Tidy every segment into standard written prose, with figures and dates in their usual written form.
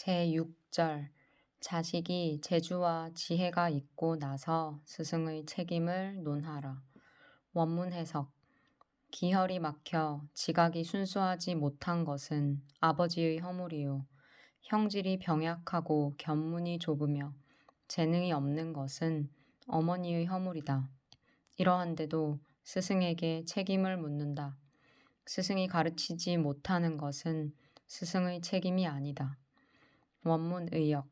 제6절 자식이 재주와 지혜가 있고 나서 스승의 책임을 논하라. 원문 해석 기혈이 막혀 지각이 순수하지 못한 것은 아버지의 허물이요. 형질이 병약하고 견문이 좁으며 재능이 없는 것은 어머니의 허물이다. 이러한데도 스승에게 책임을 묻는다. 스승이 가르치지 못하는 것은 스승의 책임이 아니다. 원문 의역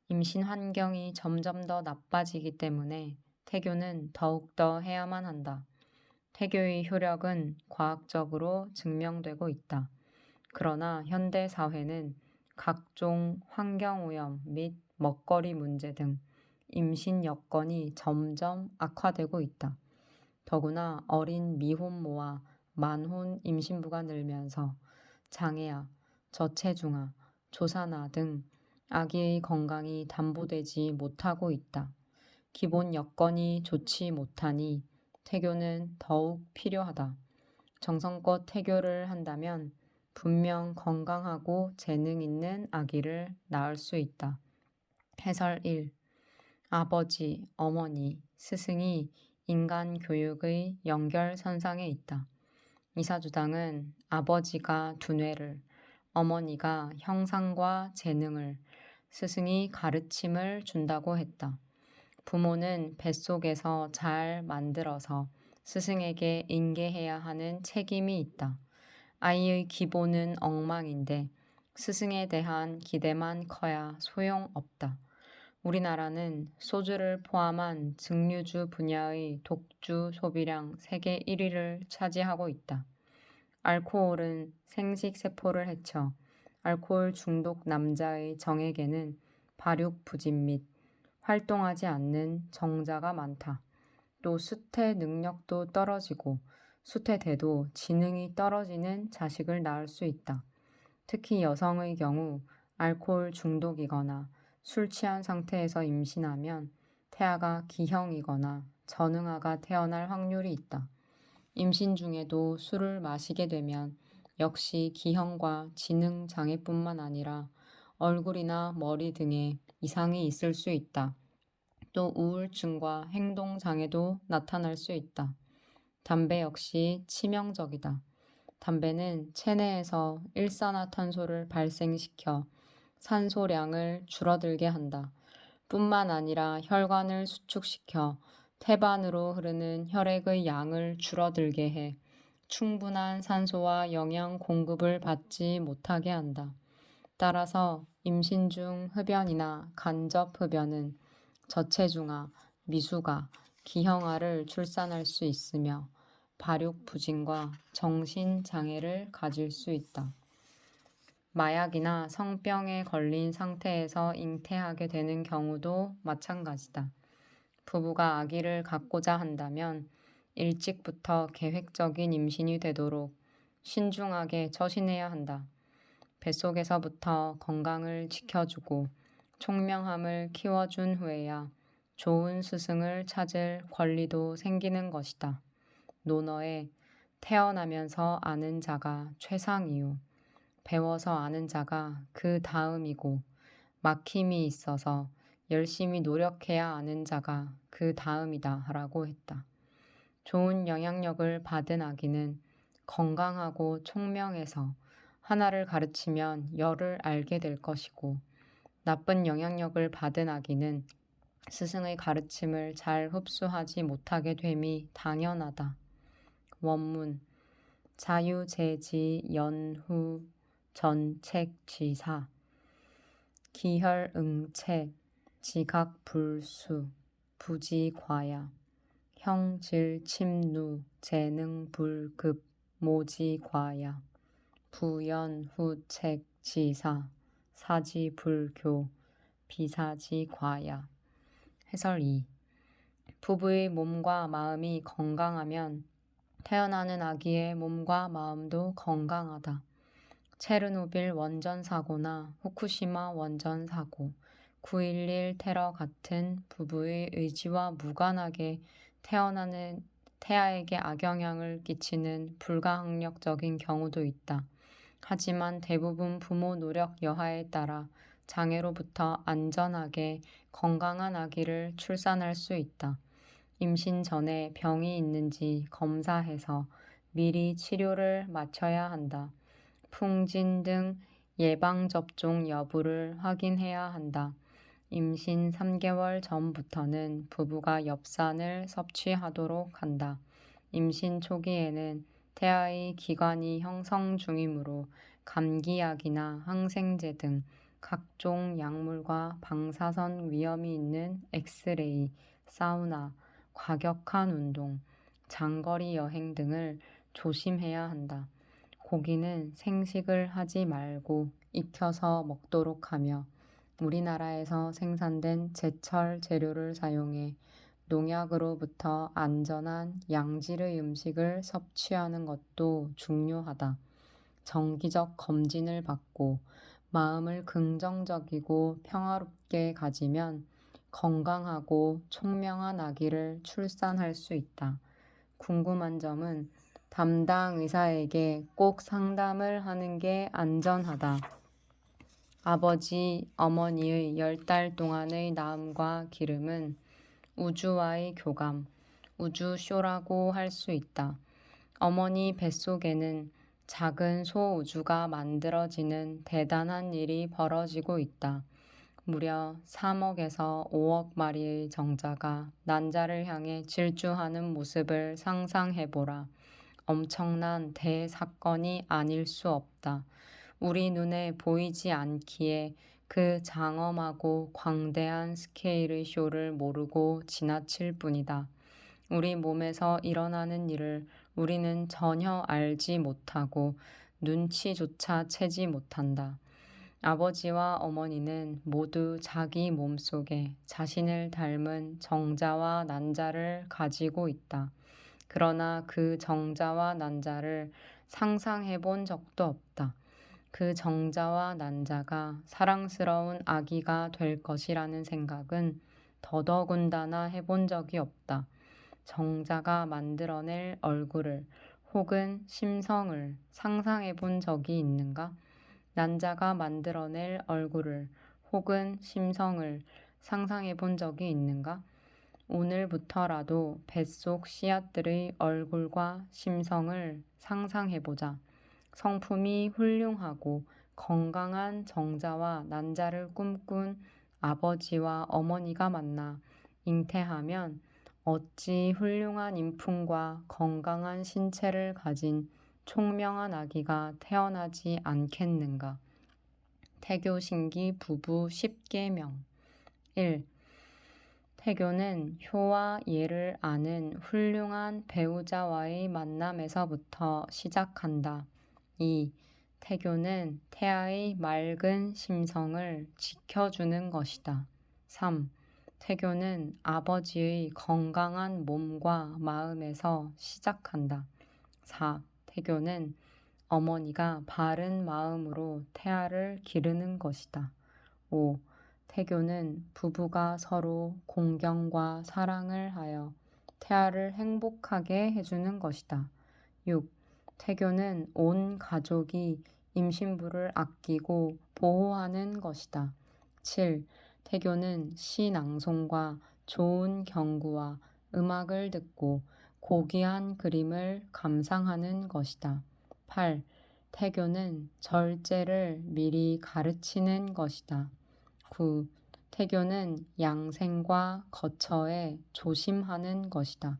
임신 환경이 점점 더 나빠지기 때문에 태교는 더욱더 해야만 한다. 태교의 효력은 과학적으로 증명되고 있다. 그러나 현대 사회는 각종 환경오염 및 먹거리 문제 등 임신 여건이 점점 악화되고 있다. 더구나 어린 미혼모와 만혼 임신부가 늘면서 장애아, 저체중아, 조산아 등 아기의 건강이 담보되지 못하고 있다. 기본 여건이 좋지 못하니 태교는 더욱 필요하다. 정성껏 태교를 한다면 분명 건강하고 재능 있는 아기를 낳을 수 있다. 해설 1. 아버지, 어머니, 스승이 인간 교육의 연결선상에 있다. 이사주당은 아버지가 두뇌를, 어머니가 형상과 재능을, 스승이 가르침을 준다고 했다. 부모는 뱃속에서 잘 만들어서 스승에게 인계해야 하는 책임이 있다. 아이의 기본은 엉망인데 스승에 대한 기대만 커야 소용없다. 우리나라는 소주를 포함한 증류주 분야의 독주 소비량 세계 1위를 차지하고 있다. 알코올은 생식세포를 해쳐 알코올 중독 남자의 정액에는 발육 부진 및 활동하지 않는 정자가 많다. 또 수태 능력도 떨어지고 수태돼도 지능이 떨어지는 자식을 낳을 수 있다. 특히 여성의 경우 알코올 중독이거나 술 취한 상태에서 임신하면 태아가 기형이거나 전응아가 태어날 확률이 있다. 임신 중에도 술을 마시게 되면 역시 기형과 지능 장애뿐만 아니라 얼굴이나 머리 등에 이상이 있을 수 있다. 또 우울증과 행동 장애도 나타날 수 있다. 담배 역시 치명적이다. 담배는 체내에서 일산화탄소를 발생시켜 산소량을 줄어들게 한다. 뿐만 아니라 혈관을 수축시켜 태반으로 흐르는 혈액의 양을 줄어들게 해 충분한 산소와 영양 공급을 받지 못하게 한다. 따라서 임신 중 흡연이나 간접 흡연은 저체중아, 미숙아, 기형아를 출산할 수 있으며 발육 부진과 정신 장애를 가질 수 있다. 마약이나 성병에 걸린 상태에서 잉태하게 되는 경우도 마찬가지다. 부부가 아기를 갖고자 한다면 일찍부터 계획적인 임신이 되도록 신중하게 처신해야 한다. 뱃속에서부터 건강을 지켜주고 총명함을 키워준 후에야 좋은 스승을 찾을 권리도 생기는 것이다. 논어에 태어나면서 아는 자가 최상이요. 배워서 아는 자가 그 다음이고 막힘이 있어서 열심히 노력해야 아는 자가 그 다음이다 라고 했다. 좋은 영향력을 받은 아기는 건강하고 총명해서 하나를 가르치면 열을 알게 될 것이고 나쁜 영향력을 받은 아기는 스승의 가르침을 잘 흡수하지 못하게 됨이 당연하다. 원문 자유재지 연후 전책지사 기혈응책 지각불수 부지과야 형질침누 재능불급 모지과야 부연후책지사 사지불교 비사지과야. 해설 2. 부부의 몸과 마음이 건강하면 태어나는 아기의 몸과 마음도 건강하다. 체르노빌 원전 사고나 후쿠시마 원전 사고, 9.11 테러 같은 부부의 의지와 무관하게 태어나는 태아에게 악영향을 끼치는 불가항력적인 경우도 있다. 하지만 대부분 부모 노력 여하에 따라 장애로부터 안전하게 건강한 아기를 출산할 수 있다. 임신 전에 병이 있는지 검사해서 미리 치료를 마쳐야 한다. 풍진 등 예방접종 여부를 확인해야 한다. 임신 3개월 전부터는 부부가 엽산을 섭취하도록 한다. 임신 초기에는 태아의 기관이 형성 중이므로 감기약이나 항생제 등 각종 약물과 방사선 위험이 있는 엑스레이, 사우나, 과격한 운동, 장거리 여행 등을 조심해야 한다. 고기는 생식을 하지 말고 익혀서 먹도록 하며 우리나라에서 생산된 제철 재료를 사용해 농약으로부터 안전한 양질의 음식을 섭취하는 것도 중요하다. 정기적 검진을 받고 마음을 긍정적이고 평화롭게 가지면 건강하고 총명한 아기를 출산할 수 있다. 궁금한 점은 담당 의사에게 꼭 상담을 하는 게 안전하다. 아버지, 어머니의 10달 동안의 나음과 기름은 우주와의 교감, 우주쇼라고 할 수 있다. 어머니 뱃속에는 작은 소우주가 만들어지는 대단한 일이 벌어지고 있다. 무려 3억에서 5억 마리의 정자가 난자를 향해 질주하는 모습을 상상해보라. 엄청난 대사건이 아닐 수 없다. 우리 눈에 보이지 않기에 그 장엄하고 광대한 스케일의 쇼를 모르고 지나칠 뿐이다. 우리 몸에서 일어나는 일을 우리는 전혀 알지 못하고 눈치조차 채지 못한다. 아버지와 어머니는 모두 자기 몸속에 자신을 닮은 정자와 난자를 가지고 있다. 그러나 그 정자와 난자를 상상해 본 적도 없다. 그 정자와 난자가 사랑스러운 아기가 될 것이라는 생각은 더더군다나 해본 적이 없다. 정자가 만들어낼 얼굴을 혹은 심성을 상상해 본 적이 있는가? 난자가 만들어낼 얼굴을 혹은 심성을 상상해 본 적이 있는가? 오늘부터라도 뱃속 씨앗들의 얼굴과 심성을 상상해 보자. 성품이 훌륭하고 건강한 정자와 난자를 꿈꾼 아버지와 어머니가 만나 잉태하면 어찌 훌륭한 인품과 건강한 신체를 가진 총명한 아기가 태어나지 않겠는가. 태교신기 부부 10계명 1. 태교는 효와 예를 아는 훌륭한 배우자와의 만남에서부터 시작한다. 2. 태교는 태아의 맑은 심성을 지켜주는 것이다. 3. 태교는 아버지의 건강한 몸과 마음에서 시작한다. 4. 태교는 어머니가 바른 마음으로 태아를 기르는 것이다. 5. 태교는 부부가 서로 공경과 사랑을 하여 태아를 행복하게 해주는 것이다. 6. 태교는 온 가족이 임신부를 아끼고 보호하는 것이다. 7. 태교는 시 낭송과 좋은 경구와 음악을 듣고 고귀한 그림을 감상하는 것이다. 8. 태교는 절제를 미리 가르치는 것이다. 9. 태교는 양생과 거처에 조심하는 것이다.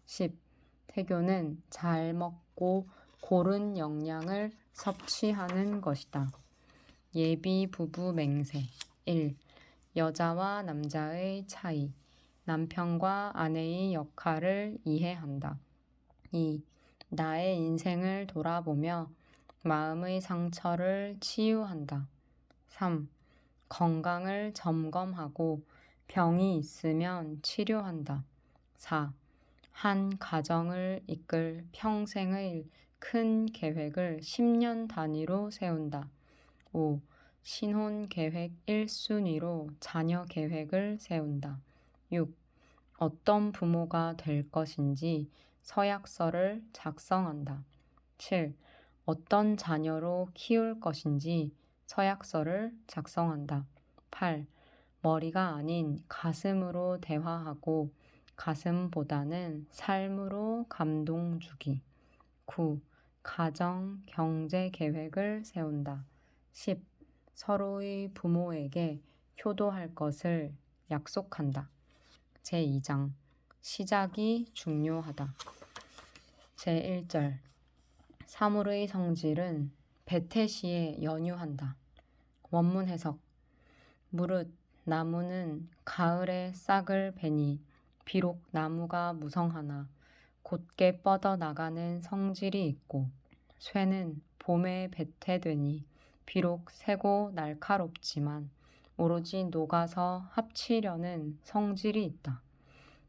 10. 태교는 잘 먹고 고른 영양을 섭취하는 것이다. 예비 부부 맹세 1. 여자와 남자의 차이, 남편과 아내의 역할을 이해한다. 2. 나의 인생을 돌아보며 마음의 상처를 치유한다. 3. 건강을 점검하고 병이 있으면 치료한다. 4. 한 가정을 이끌 평생의 큰 계획을 10년 단위로 세운다. 5. 신혼 계획 1순위로 자녀 계획을 세운다. 6. 어떤 부모가 될 것인지 서약서를 작성한다. 7. 어떤 자녀로 키울 것인지 서약서를 작성한다. 8. 머리가 아닌 가슴으로 대화하고 가슴보다는 삶으로 감동 주기. 9. 가정, 경제 계획을 세운다. 10. 서로의 부모에게 효도할 것을 약속한다. 제2장 시작이 중요하다. 제1절 사물의 성질은 배태시에 연유한다. 원문 해석 무릇 나무는 가을에 싹을 베니 비록 나무가 무성하나 곧게 뻗어나가는 성질이 있고 쇠는 봄에 배태되니 비록 세고 날카롭지만 오로지 녹아서 합치려는 성질이 있다.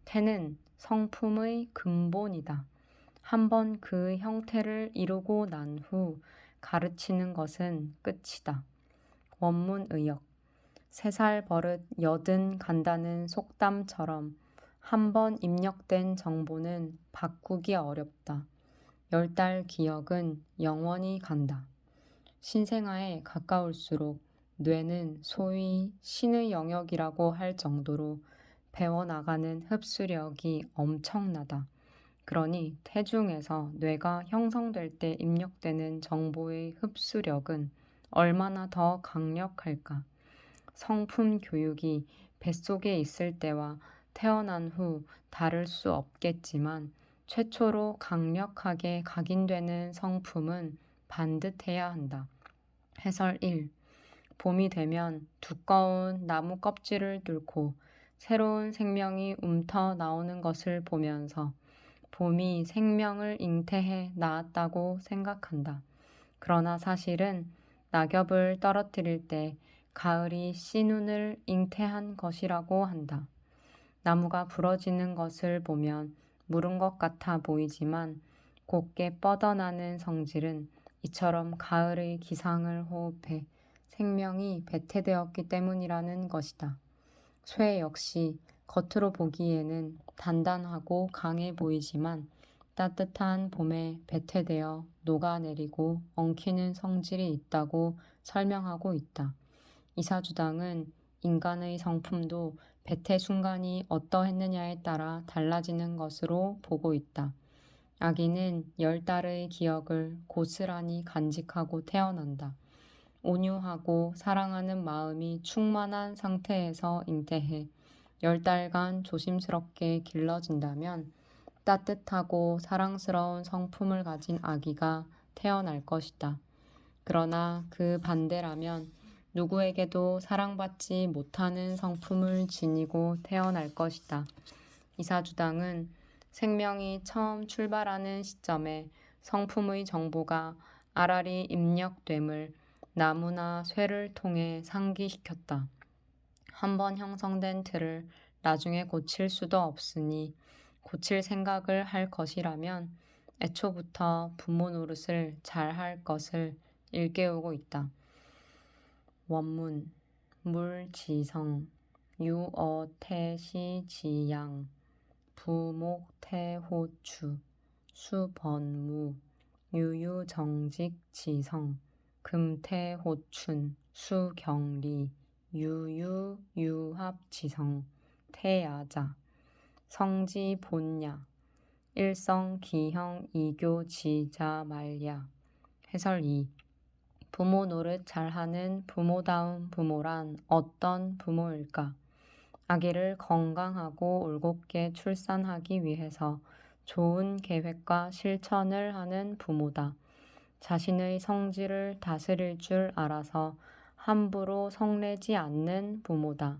태는 성품의 근본이다. 한번 그 형태를 이루고 난 후 가르치는 것은 끝이다. 원문 의역 3살 버릇 80 간다는 속담처럼 한번 입력된 정보는 바꾸기 어렵다. 10달 기억은 영원히 간다. 신생아에 가까울수록 뇌는 소위 신의 영역이라고 할 정도로 배워나가는 흡수력이 엄청나다. 그러니 태중에서 뇌가 형성될 때 입력되는 정보의 흡수력은 얼마나 더 강력할까? 성품 교육이 뱃속에 있을 때와 태어난 후 다를 수 없겠지만 최초로 강력하게 각인되는 성품은 반듯해야 한다. 해설 1. 봄이 되면 두꺼운 나무 껍질을 뚫고 새로운 생명이 움터 나오는 것을 보면서 봄이 생명을 잉태해 낳았다고 생각한다. 그러나 사실은 낙엽을 떨어뜨릴 때 가을이 씨눈을 잉태한 것이라고 한다. 나무가 부러지는 것을 보면 무른 것 같아 보이지만 곱게 뻗어나는 성질은 이처럼 가을의 기상을 호흡해 생명이 배태되었기 때문이라는 것이다. 쇠 역시 겉으로 보기에는 단단하고 강해 보이지만 따뜻한 봄에 배태되어 녹아내리고 엉키는 성질이 있다고 설명하고 있다. 이사주당은 인간의 성품도 배태 순간이 어떠했느냐에 따라 달라지는 것으로 보고 있다. 아기는 10달의 기억을 고스란히 간직하고 태어난다. 온유하고 사랑하는 마음이 충만한 상태에서 잉태해 10달간 조심스럽게 길러진다면 따뜻하고 사랑스러운 성품을 가진 아기가 태어날 것이다. 그러나 그 반대라면 누구에게도 사랑받지 못하는 성품을 지니고 태어날 것이다. 이사주당은 생명이 처음 출발하는 시점에 성품의 정보가 알알이 입력됨을 나무나 쇠를 통해 상기시켰다. 한번 형성된 틀을 나중에 고칠 수도 없으니 고칠 생각을 할 것이라면 애초부터 부모 노릇을 잘 할 것을 일깨우고 있다. 원문 물지성 유어태시지양 부목태호추 수번무 유유정직지성 금태호춘 수경리 유유유합지성 태야자 성지본야 일성기형이교지자말야 해설 2. 부모 노릇 잘하는 부모다운 부모란 어떤 부모일까? 아기를 건강하고 올곧게 출산하기 위해서 좋은 계획과 실천을 하는 부모다. 자신의 성질을 다스릴 줄 알아서 함부로 성내지 않는 부모다.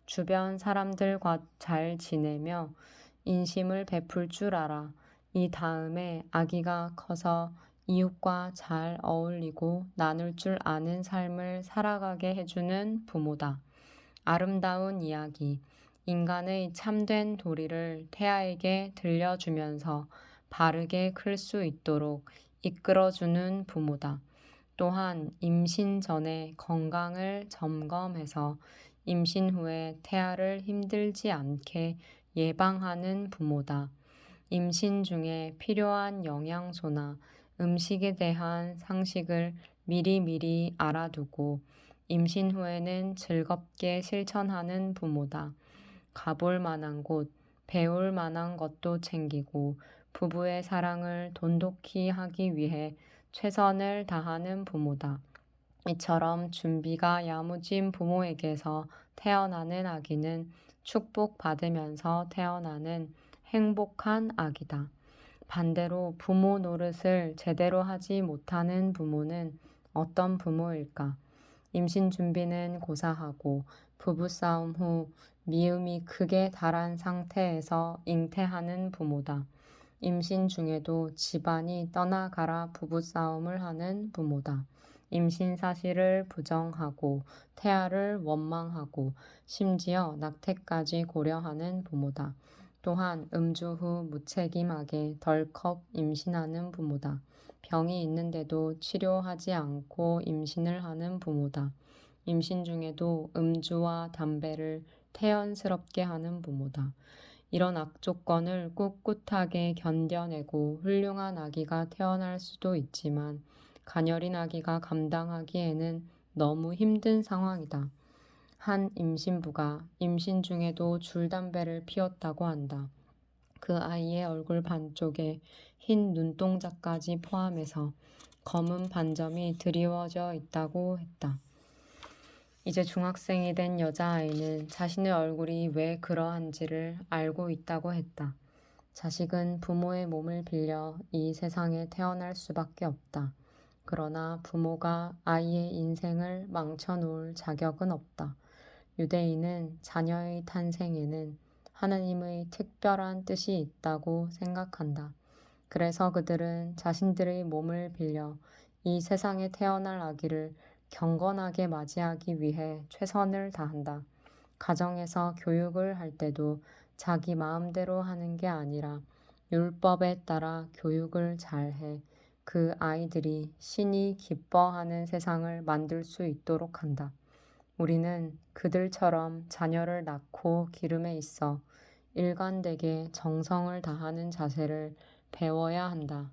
주변 사람들과 잘 지내며 인심을 베풀 줄 알아. 이 다음에 아기가 커서 이웃과 잘 어울리고 나눌 줄 아는 삶을 살아가게 해주는 부모다. 아름다운 이야기, 인간의 참된 도리를 태아에게 들려주면서 바르게 클 수 있도록 이끌어주는 부모다. 또한 임신 전에 건강을 점검해서 임신 후에 태아를 힘들지 않게 예방하는 부모다. 임신 중에 필요한 영양소나 음식에 대한 상식을 미리미리 알아두고 임신 후에는 즐겁게 실천하는 부모다. 가볼 만한 곳, 배울 만한 것도 챙기고 부부의 사랑을 돈독히 하기 위해 최선을 다하는 부모다. 이처럼 준비가 야무진 부모에게서 태어나는 아기는 축복받으면서 태어나는 행복한 아기다. 반대로 부모 노릇을 제대로 하지 못하는 부모는 어떤 부모일까? 임신 준비는 고사하고 부부싸움 후 미움이 극에 달한 상태에서 잉태하는 부모다. 임신 중에도 집안이 떠나가라 부부싸움을 하는 부모다. 임신 사실을 부정하고 태아를 원망하고 심지어 낙태까지 고려하는 부모다. 또한 음주 후 무책임하게 덜컥 임신하는 부모다. 병이 있는데도 치료하지 않고 임신을 하는 부모다. 임신 중에도 음주와 담배를 태연스럽게 하는 부모다. 이런 악조건을 꿋꿋하게 견뎌내고 훌륭한 아기가 태어날 수도 있지만 가녀린 아기가 감당하기에는 너무 힘든 상황이다. 한 임신부가 임신 중에도 줄담배를 피웠다고 한다. 그 아이의 얼굴 반쪽에 흰 눈동자까지 포함해서 검은 반점이 드리워져 있다고 했다. 이제 중학생이 된 여자아이는 자신의 얼굴이 왜 그러한지를 알고 있다고 했다. 자식은 부모의 몸을 빌려 이 세상에 태어날 수밖에 없다. 그러나 부모가 아이의 인생을 망쳐놓을 자격은 없다. 유대인은 자녀의 탄생에는 하나님의 특별한 뜻이 있다고 생각한다. 그래서 그들은 자신들의 몸을 빌려 이 세상에 태어날 아기를 경건하게 맞이하기 위해 최선을 다한다. 가정에서 교육을 할 때도 자기 마음대로 하는 게 아니라 율법에 따라 교육을 잘해 그 아이들이 신이 기뻐하는 세상을 만들 수 있도록 한다. 우리는 그들처럼 자녀를 낳고 기름에 있어 일관되게 정성을 다하는 자세를 배워야 한다.